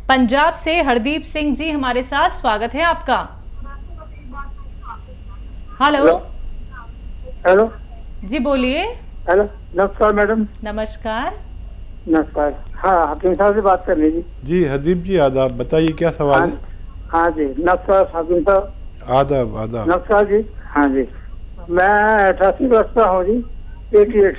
पंजाब से हरदीप सिंह जी हमारे साथ, स्वागत है आपका। हेलो। हेलो जी बोलिए। हेलो, नमस्कार मैडम। नमस्कार। नमस्कार। हाँ, हकीम साहब से बात करनी थी। जी हरदीप जी आदाब, बताइए क्या सवाल हाँ है। हाँ जी, नमस्कार हकीम साहब। आदाब आदाब। नमस्कार जी। हाँ जी, मैं 88 वर्ष का हूँ जी, 88।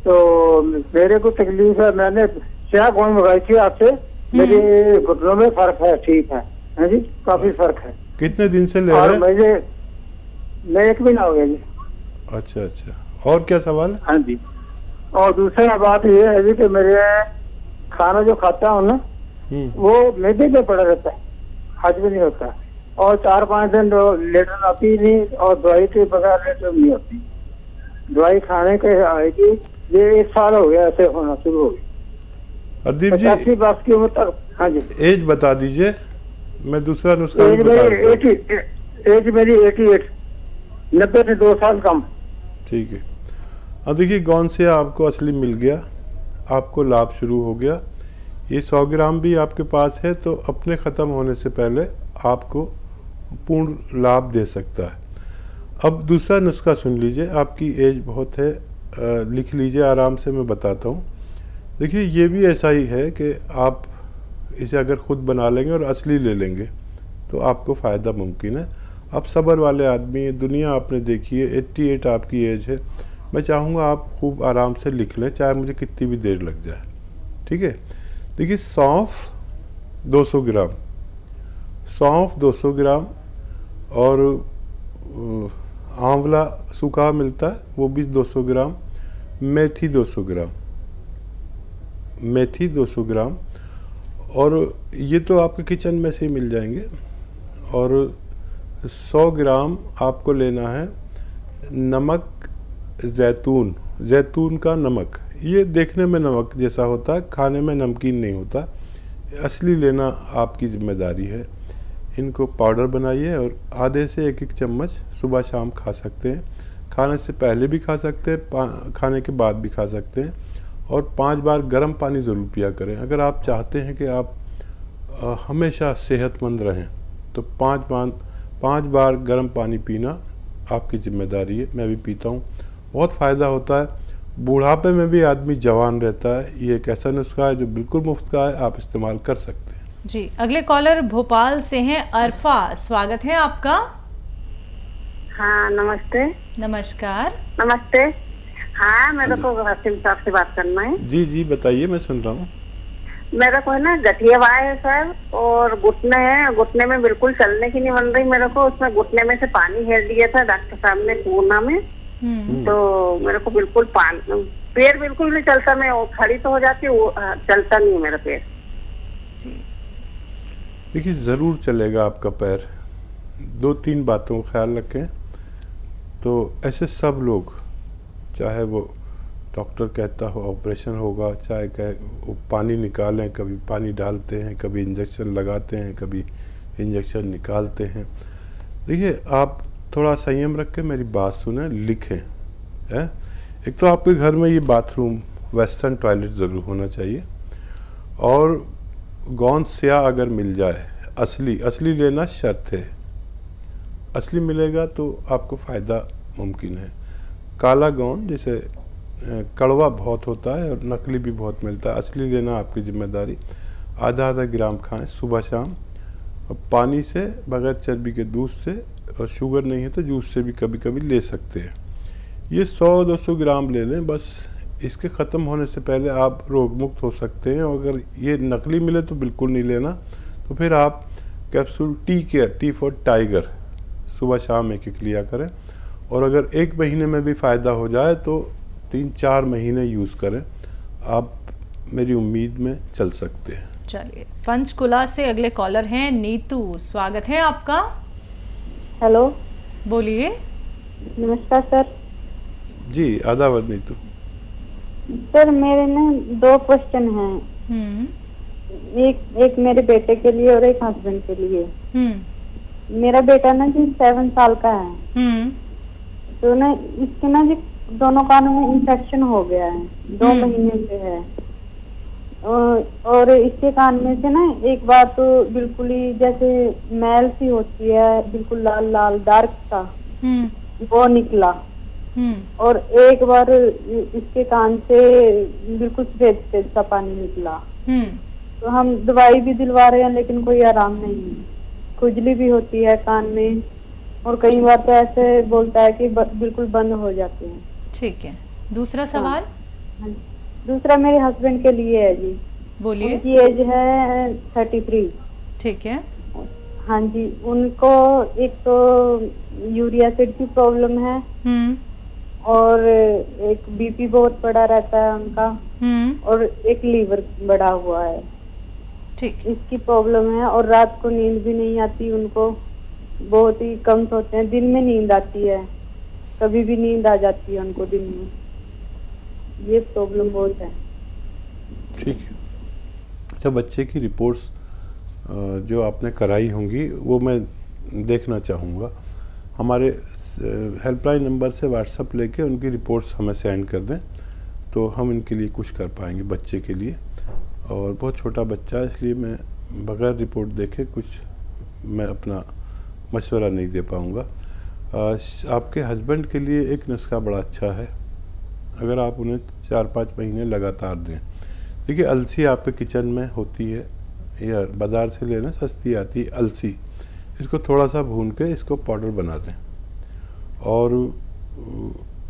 तो मेरे को तकलीफ है, मैंने क्या कौन मंगाई थी आपसे, मेरे घुटनों में फर्क है, ठीक है जी, काफी फर्क है। कितने दिन से ले और रहे हैं? मैं 1 महीना हो गया जी। अच्छा अच्छा, और क्या सवाल है? हाँ जी, और दूसरा बात ये है जी कि मेरे खाना जो खाता हूँ ना, वो मैदे पे पड़ा रहता है, हजम नहीं होता, और 4-5 दिन लेटर आती नहीं, और दवाई के बगैर लेटर नहीं आती। दवाई खाने के आएगी, ये 1 साल हो गया ऐसे होना शुरू हो गया। हरदीप जी 85 वर्ष की उम्र तक। हाँ जी, एज बता दीजिए, मैं दूसरा नुस्खा भी एज बता मेरी देता हूँ। 80, एज मेरी 88, 90 से 2 साल कम। ठीक है। अब देखिए गौनसिया आपको असली मिल गया, आपको लाभ शुरू हो गया। ये 100 ग्राम भी आपके पास है तो अपने ख़त्म होने से पहले आपको पूर्ण लाभ दे सकता है। अब दूसरा नुस्खा सुन लीजिए, आपकी एज बहुत है, लिख लीजिए आराम से, मैं बताता हूँ। देखिए ये भी ऐसा ही है कि आप इसे अगर ख़ुद बना लेंगे और असली ले लेंगे तो आपको फ़ायदा मुमकिन है। आप सब्र वाले आदमी हैं, दुनिया आपने देखी है, 88 आपकी एज है। मैं चाहूँगा आप खूब आराम से लिख लें, चाहे मुझे कितनी भी देर लग जाए। ठीक है। देखिए सौंफ 200 ग्राम, सौंफ 200 ग्राम, और आंवला सूखा मिलता है वो भी 200 ग्राम, मेथी 200 ग्राम, मेथी 200 ग्राम, और ये तो आपके किचन में से ही मिल जाएंगे। और 100 ग्राम आपको लेना है नमक, जैतून, जैतून का नमक। ये देखने में नमक जैसा होता है, खाने में नमकीन नहीं होता, असली लेना आपकी जिम्मेदारी है। इनको पाउडर बनाइए और आधे से 1-1 चम्मच सुबह शाम खा सकते हैं। खाने से पहले भी खा सकते हैं, खाने के बाद भी खा सकते हैं। और 5 बार गर्म पानी ज़रूर पिया करें। अगर आप चाहते हैं कि आप हमेशा सेहतमंद रहें तो 5 बार गर्म पानी पीना आपकी ज़िम्मेदारी है। मैं भी पीता हूँ, बहुत फ़ायदा होता है। बुढ़ापे में भी आदमी जवान रहता है। ये एक ऐसा नुस्खा है जो बिल्कुल मुफ्त का है, आप इस्तेमाल कर सकते हैं। जी अगले कॉलर भोपाल से हैं अरफा, स्वागत है आपका। हाँ नमस्ते। नमस्कार। नमस्ते। हाँ, मेरे को हकीम साहब से बात करना है। जी जी बताइए, मैं सुन रहा हूँ। मेरे को है ना गठिया वाय है सर, और घुटने हैं, घुटने में बिल्कुल चलने की नहीं बन रही मेरे को। उसमें घुटने में से पानी हेर दिया था डॉक्टर साहब ने पूर्णा में। तो मेरे को बिल्कुल पैर बिल्कुल नहीं चलता, मैं खड़ी तो हो जाती हूँ, चलता नहीं है मेरा पैर। देखिए ज़रूर चलेगा आपका पैर। 2-3 बातों का ख्याल रखें। तो ऐसे सब लोग, चाहे वो डॉक्टर कहता हो ऑपरेशन होगा, चाहे कहे वो पानी निकालें, कभी पानी डालते हैं, कभी इंजेक्शन लगाते हैं, कभी इंजेक्शन निकालते हैं। देखिए आप थोड़ा संयम रख के मेरी बात सुने, लिखें। है एक तो आपके घर में ये बाथरूम वेस्टर्न टॉयलेट ज़रूर होना चाहिए, और गौंद स्या अगर मिल जाए, असली लेना शर्त है। असली मिलेगा तो आपको फ़ायदा मुमकिन है। काला गौंद जैसे कड़वा बहुत होता है और नकली भी बहुत मिलता है। असली लेना आपकी जिम्मेदारी। आधा ग्राम खाएं सुबह शाम, और पानी से, बगैर चर्बी के दूध से, और शुगर नहीं है तो जूस से भी कभी कभी ले सकते हैं। ये 100-200 ग्राम ले लें बस। इसके ख़त्म होने से पहले आप रोग मुक्त हो सकते हैं। और अगर ये नकली मिले तो बिल्कुल नहीं लेना। तो फिर आप कैप्सूल टी फॉर टाइगर सुबह शाम 1-1 लिया करें। और अगर 1 महीने में भी फ़ायदा हो जाए तो 3-4 महीने यूज़ करें। आप मेरी उम्मीद में चल सकते हैं। चलिए पंचकुला से अगले कॉलर हैं नीतू, स्वागत है आपका। हेलो, बोलिए। नमस्कार सर। जी आदाब नीतू। सर मेरे ना 2 क्वेश्चन हैं। एक मेरे बेटे के लिए और एक हस्बैंड के लिए। मेरा बेटा ना जी 7 साल का है। तो ना इसके ना जी दोनों कानों में इंफेक्शन हो गया है, 2 महीने से है। और इसके कान में से ना एक बार तो बिल्कुल ही जैसे मैल सी होती है, बिल्कुल लाल लाल डार्क सा वो निकला। और एक बार इसके कान से बिल्कुल सफेद सफेद सा पानी निकला। तो हम दवाई भी दिलवा रहे हैं लेकिन कोई आराम नहीं है। खुजली भी होती है कान में और कई बार तो ऐसे बोलता है कि बिल्कुल बंद हो जाते हैं। ठीक है, दूसरा सवाल। हाँ। दूसरा मेरे हस्बैंड के लिए है जी। बोलिए। उनकी एज है 33। ठीक है। हाँ जी, उनको एक तो यूरिया एसिड की प्रॉब्लम है और एक बीपी बहुत बड़ा रहता है उनका और एक लीवर बड़ा हुआ है। ठीक। इसकी प्रॉब्लम है और रात को नींद भी नहीं आती उनको, बहुत ही कम सोते हैं। दिन में नींद आती है, कभी भी नींद आ जाती है उनको दिन में। ये प्रॉब्लम बहुत है। ठीक है। अच्छा, बच्चे की रिपोर्ट्स जो आपने कराई होंगी वो मैं देखना चाहूँगा। हमारे हेल्पलाइन नंबर से व्हाट्सएप लेके उनकी रिपोर्ट्स हमें सेंड कर दें तो हम इनके लिए कुछ कर पाएंगे बच्चे के लिए। और बहुत छोटा बच्चा है इसलिए मैं बगैर रिपोर्ट देखे कुछ मैं अपना मशवरा नहीं दे पाऊँगा। आपके हस्बैंड के लिए एक नुस्खा बड़ा अच्छा है, अगर आप उन्हें 4-5 महीने लगातार दें। देखिए, अलसी आपके किचन में होती है या बाज़ार से लेना सस्ती आती है अलसी, इसको थोड़ा सा भून के इसको पाउडर बना दें। और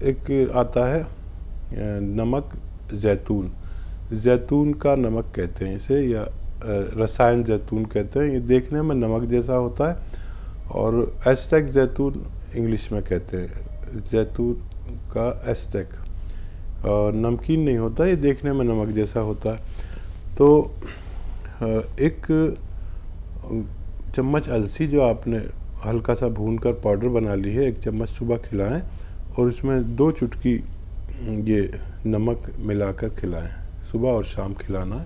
एक आता है नमक जैतून, जैतून का नमक कहते हैं इसे, या रसायन जैतून कहते हैं। ये देखने में नमक जैसा होता है और एस्टेक जैतून इंग्लिश में कहते हैं, जैतून का एस्टेक। और नमकीन नहीं होता, ये देखने में नमक जैसा होता है। तो एक चम्मच अलसी जो आपने हल्का सा भूनकर पाउडर बना ली है, एक चम्मच सुबह खिलाएं और इसमें 2 चुटकी ये नमक मिलाकर खिलाएं। सुबह और शाम खिलाना है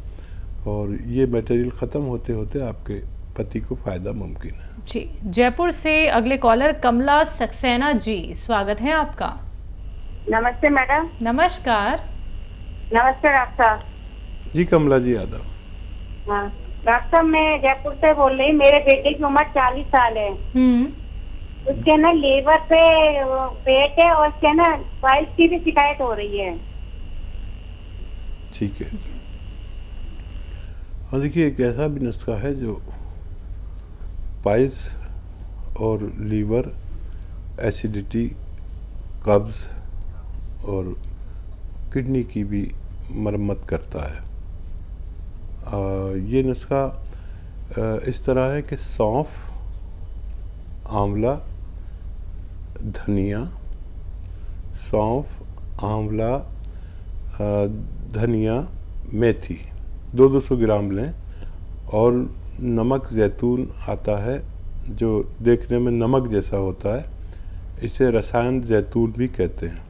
और ये मटेरियल ख़त्म होते होते आपके पति को फ़ायदा मुमकिन है। जी, जयपुर से अगले कॉलर कमला सक्सेना जी, स्वागत है आपका। नमस्ते मैडम। नमस्कार। नमस्ते डॉक्टर साहब। जी कमला जी, आदाब। हाँ डॉक्टर साहब, मैं जयपुर से बोल रही। मेरे बेटे की उम्र 40 साल है। उसके ना लीवर पे पेट है और उसके ना पाइल्स की भी शिकायत हो रही है। ठीक है। और देखिए, एक ऐसा भी नुस्खा है जो पाइल्स और लीवर, एसिडिटी, कब्ज़ और किडनी की भी मरम्मत करता है। ये नुस्खा इस तरह है कि सौंफ, आंवला, धनिया, सौंफ, आंवला, धनिया, मेथी 200 ग्राम लें। और नमक जैतून आता है जो देखने में नमक जैसा होता है, इसे रसायन जैतून भी कहते हैं।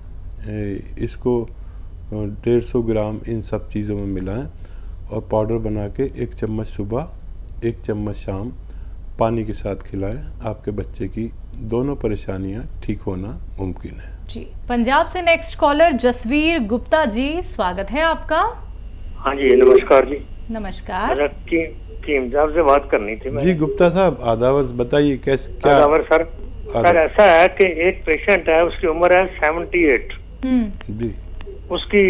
इसको 150 ग्राम इन सब चीज़ों में मिलाएं और पाउडर बना के 1 चम्मच सुबह, 1 चम्मच शाम पानी के साथ खिलाएं। आपके बच्चे की दोनों परेशानियां ठीक होना मुमकिन है। जी, पंजाब से नेक्स्ट कॉलर जसवीर गुप्ता जी, स्वागत है आपका। हाँ जी, नमस्कार जी। नमस्कार। कीम साहब से बात करनी थी। जी गुप्ता साहब, आदावर, बताइए कैसे क्या। आदावर सर, ऐसा है कि एक पेशेंट है, उसकी उम्र है 78 जी। उसकी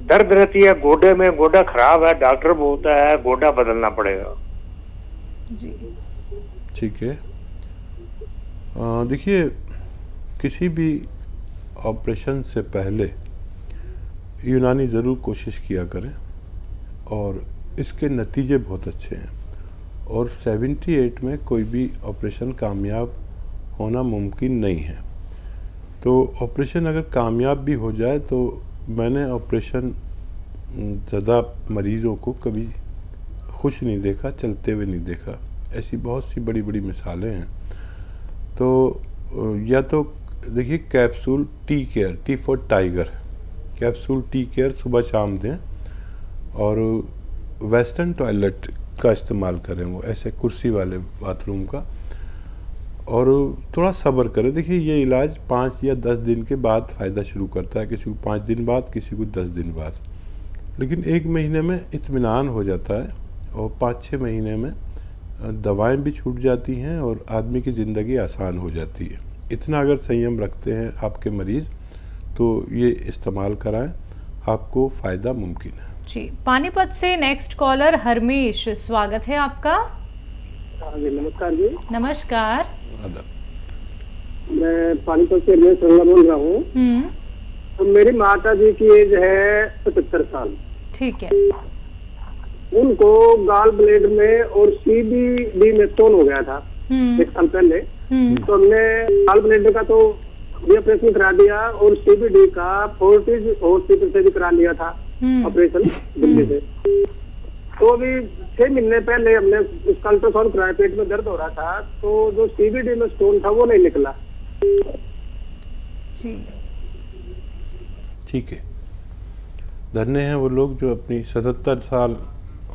दर्द रहती है गोडे में, गोडा खराब है, डॉक्टर बोलता है गोडा बदलना पड़ेगा। जी ठीक है। देखिए, किसी भी ऑपरेशन से पहले यूनानी ज़रूर कोशिश किया करें और इसके नतीजे बहुत अच्छे हैं। और 78 में कोई भी ऑपरेशन कामयाब होना मुमकिन नहीं है। तो ऑपरेशन अगर कामयाब भी हो जाए तो मैंने ऑपरेशन ज़्यादा मरीज़ों को कभी खुश नहीं देखा, चलते हुए नहीं देखा। ऐसी बहुत सी बड़ी बड़ी मिसालें हैं। तो या तो देखिए, capsule tea care, T for tiger, capsule tea care सुबह शाम दें और वेस्टर्न टॉयलेट का इस्तेमाल करें, वो ऐसे कुर्सी वाले बाथरूम का। और थोड़ा सब्र करें। देखिए, ये इलाज 5 या 10 दिन के बाद फ़ायदा शुरू करता है, किसी को 5 दिन बाद, किसी को 10 दिन बाद। लेकिन 1 महीने में इत्मीनान हो जाता है और 5-6 महीने में दवाएं भी छूट जाती हैं और आदमी की ज़िंदगी आसान हो जाती है। इतना अगर संयम रखते हैं आपके मरीज़ तो ये इस्तेमाल कराएं, आपको फ़ायदा मुमकिन है। जी, पानीपत से नेक्स्ट कॉलर हरमेश, स्वागत है आपका। हाँ जी, नमस्कार जी। नमस्कार। मैं पानीपत से हरमेश रंगा बोल रहा हूँ। तो मेरी माता जी की एज है 75 साल। ठीक है। उनको गाल ब्लेड में और CBD में स्टोन हो गया था 1 साल पहले। तो हमने गाल ब्लेड का तो भी ऑपरेशन करा दिया और CBD का फोर्टिस हॉस्पिटल से भी करा लिया था ऑपरेशन दिल्ली से। तो अभी 6 महीने पहले हमने उसका अल्ट्रासाउंड कराया, पेट में दर्द हो रहा था, तो जो CBD में स्टोन था वो नहीं निकला। जी, ठीक है। धन्य हैं वो लोग जो अपनी 77 साल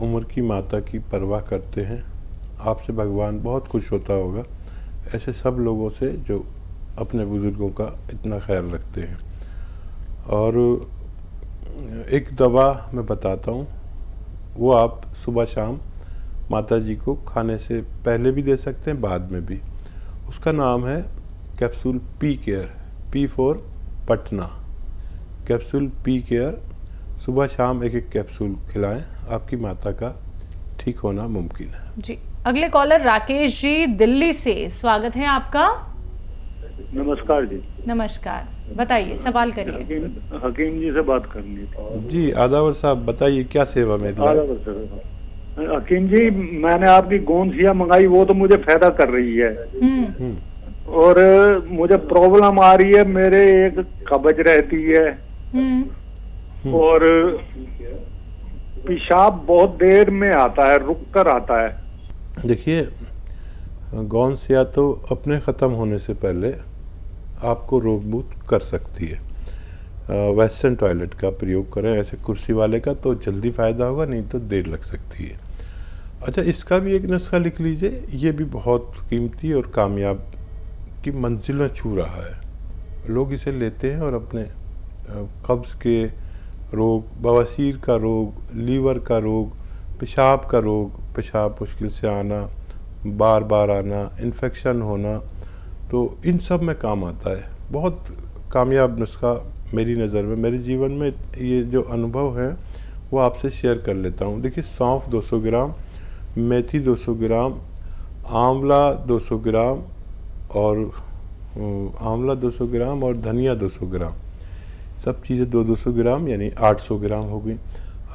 उम्र की माता की परवाह करते हैं। आपसे भगवान बहुत खुश होता होगा, ऐसे सब लोगों से जो अपने बुज़ुर्गों का इतना ख्याल रखते हैं। और एक दवा मैं बताता हूँ, वो आप सुबह शाम माता जी को खाने से पहले भी दे सकते हैं, बाद में भी। उसका नाम है capsule P care, P for Patna. Capsule P care सुबह शाम 1-1 कैप्सूल खिलाएं, आपकी माता का ठीक होना मुमकिन है। जी, अगले कॉलर राकेश जी दिल्ली से, स्वागत है आपका। नमस्कार जी। नमस्कार, बताइए, सवाल करिए। हकीम जी से बात करनी थी। जी, आदावर साहब बताइए क्या सेवा में दिया? हकीम जी, मैंने आपकी गोंदसिया मंगाई, वो तो मुझे फायदा कर रही है और मुझे प्रॉब्लम आ रही है, मेरे एक कब्ज रहती है और पेशाब बहुत देर में आता है, रुक कर आता है। देखिए, गौनसिया तो अपने ख़त्म होने से पहले आपको रोग मुक्त कर सकती है। वेस्टर्न टॉयलेट का प्रयोग करें, ऐसे कुर्सी वाले का, तो जल्दी फ़ायदा होगा, नहीं तो देर लग सकती है। अच्छा, इसका भी एक नुस्खा लिख लीजिए, ये भी बहुत कीमती और कामयाब की मंजिलें छू रहा है। लोग इसे लेते हैं और अपने कब्ज़ के रोग, बवासीर का रोग, लीवर का रोग, पेशाब का रोग, पेशाब मुश्किल से आना, बार बार आना, इन्फेक्शन होना, तो इन सब में काम आता है। बहुत कामयाब नुस्खा मेरी नज़र में, मेरे जीवन में ये जो अनुभव है वो आपसे शेयर कर लेता हूँ। देखिए, सौंफ 200 ग्राम, मेथी 200 ग्राम, आंवला 200 ग्राम और धनिया 200 ग्राम, सब चीज़ें 200 ग्राम यानी 800 ग्राम हो गई।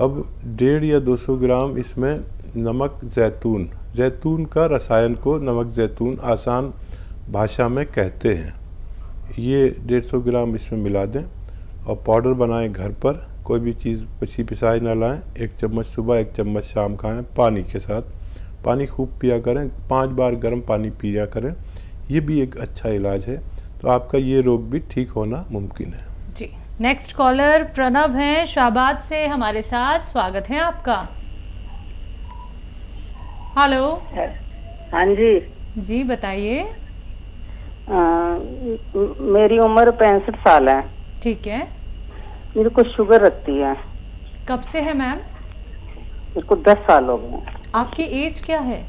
अब 1.5 या 200 ग्राम इसमें नमक जैतून, जैतून का रसायन को नमक जैतून आसान भाषा में कहते हैं, ये 150 ग्राम इसमें मिला दें और पाउडर बनाएं घर पर। कोई भी चीज़ पची पिसाई ना लाएं, 1 चम्मच सुबह 1 चम्मच शाम खाएं पानी के साथ। पानी खूब पिया करें, 5 बार गर्म पानी पिया करें, ये भी एक अच्छा इलाज है। तो आपका ये रोग भी ठीक होना मुमकिन है। जी, नेक्स्ट कॉलर प्रणव हैं शाहबाद से हमारे साथ, स्वागत है आपका। हेलो। हाँ जी। जी, बताइए। मेरी उम्र 65 साल है। ठीक है। मेरे को शुगर रखती है। कब से है मैम? मेरे को 10 साल हो गए। आपकी एज क्या है?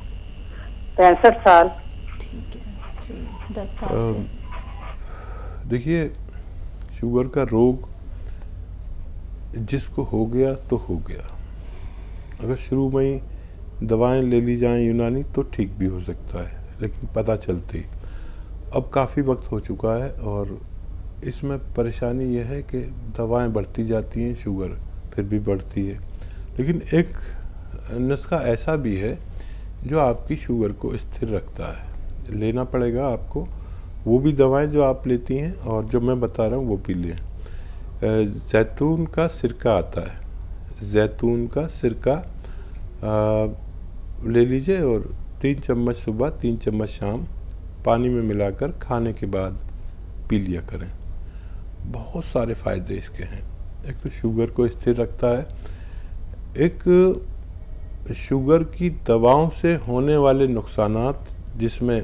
65 साल। ठीक है जी, 10 साल से। देखिए, शुगर का रोग जिसको हो गया तो हो गया। अगर शुरू में ही दवाएं ले ली जाएं यूनानी तो ठीक भी हो सकता है, लेकिन पता चलते ही अब काफ़ी वक्त हो चुका है और इसमें परेशानी यह है कि दवाएं बढ़ती जाती हैं, शुगर फिर भी बढ़ती है। लेकिन एक नुस्खा ऐसा भी है जो आपकी शुगर को स्थिर रखता है, लेना पड़ेगा आपको। वो भी दवाएं जो आप लेती हैं और जो मैं बता रहा हूँ वो भी लें। जैतून का सिरका आता है, जैतून का सिरका ले लीजिए और 3 चम्मच सुबह 3 चम्मच शाम पानी में मिलाकर खाने के बाद पी लिया करें। बहुत सारे फ़ायदे इसके हैं। एक तो शुगर को स्थिर रखता है, एक शुगर की दवाओं से होने वाले नुकसानात जिसमें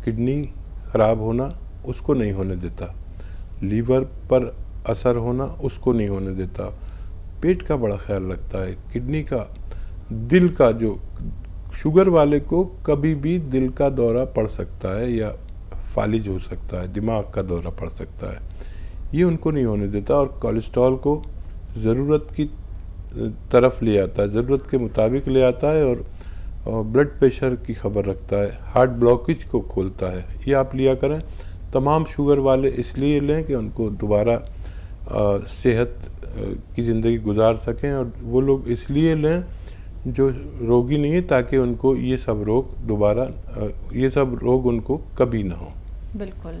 किडनी ख़राब होना उसको नहीं होने देता, लीवर पर असर होना उसको नहीं होने देता, पेट का बड़ा ख्याल रखता है, किडनी का, दिल का। जो शुगर वाले को कभी भी दिल का दौरा पड़ सकता है या फालिज हो सकता है, दिमाग का दौरा पड़ सकता है, ये उनको नहीं होने देता और कोलेस्ट्रॉल को ज़रूरत की तरफ ले आता है, ज़रूरत के मुताबिक ले आता है और ब्लड प्रेशर की खबर रखता है, हार्ट ब्लॉकेज को खोलता है। ये आप लिया करें। तमाम शुगर वाले इसलिए लें कि उनको दोबारा सेहत की ज़िंदगी गुजार सकें, और वो लोग इसलिए लें जो रोगी नहीं है, ताकि उनको ये सब रोग दोबारा, ये सब रोग उनको कभी ना हो। बिल्कुल।